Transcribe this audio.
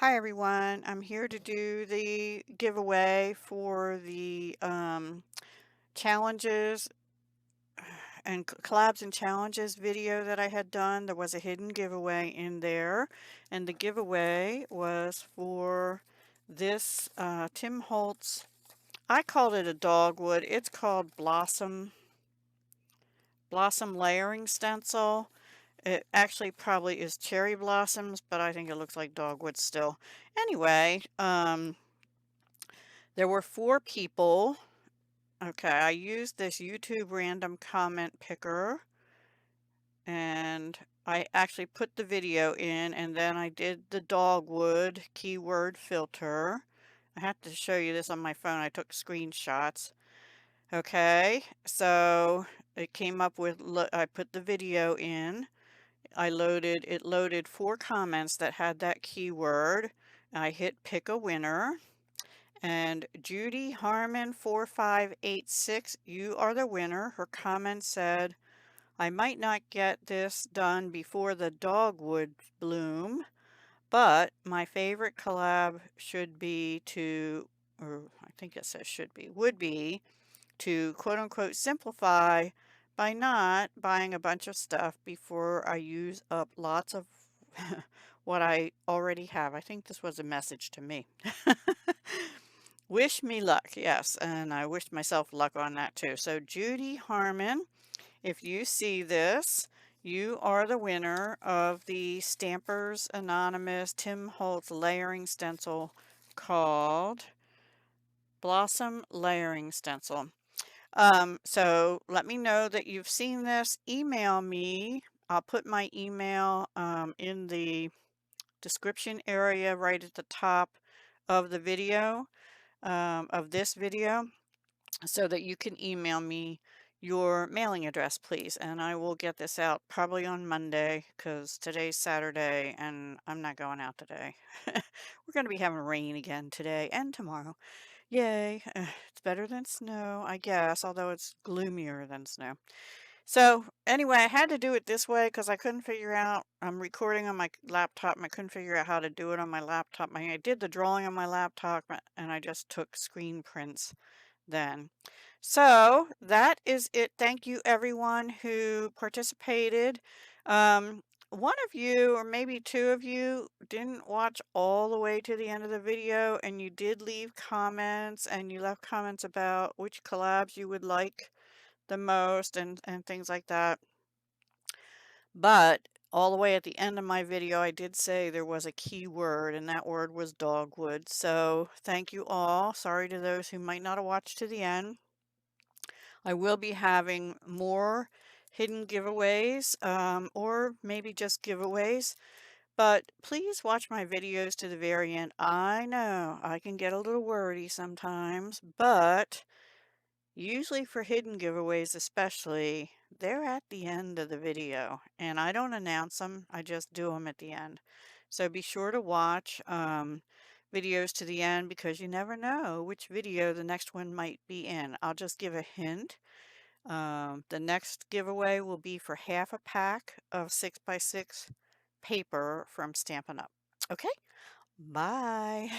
Hi everyone, I'm here to do the giveaway for the challenges and collabs and challenges video that I had done. There was a hidden giveaway in there, and the giveaway was for this Tim Holtz. I called it a dogwood. It's called Blossom Layering Stencil. It actually probably is cherry blossoms, but I think it looks like dogwood still. Anyway, there were 4 people. Okay, I used this YouTube random comment picker, and I actually put the video in, and then I did the dogwood keyword filter. I have to show you this on my phone. I took screenshots. Okay, so it came up with, I put the video in. It loaded 4 comments that had that keyword. I hit pick a winner. And Judy Harmon 4586, you are the winner. Her comment said, I might not get this done before the dogwood bloom, but my favorite collab should be to, or I think it says should be, would be to quote unquote simplify by not buying a bunch of stuff before I use up lots of what I already have. I think this was a message to me. Wish me luck, yes, and I wished myself luck on that too. So Judy Harmon, if you see this, you are the winner of the Stampers Anonymous Tim Holtz layering stencil called Blossom Layering Stencil. So let me know that you've seen this. Email me. I'll put my email in the description area right at the top of the video, of this video, so that you can email me your mailing address, please. And I will get this out probably on Monday because today's Saturday and I'm not going out today. We're going to be having rain again today and tomorrow. Yay. It's better than snow, I guess, although it's gloomier than snow. So anyway, I had to do it this way because I couldn't figure out, I'm recording on my laptop and I couldn't figure out how to do it on my laptop. I did the drawing on my laptop and I just took screen prints then. So that is it. Thank you everyone who participated. One of you or maybe 2 of you didn't watch all the way to the end of the video, and you did leave comments, and you left comments about which collabs you would like the most and things like that. But all the way at the end of my video, I did say there was a key word, and that word was dogwood. So thank you all. Sorry to those who might not have watched to the end. I will be having more hidden giveaways, or maybe just giveaways. But please watch my videos to the very end. I know I can get a little wordy sometimes, but usually for hidden giveaways especially, they're at the end of the video. And I don't announce them, I just do them at the end. So be sure to watch videos to the end because you never know which video the next one might be in. I'll just give a hint. The next giveaway will be for half a pack of 6x6 paper from Stampin' Up. Okay, bye.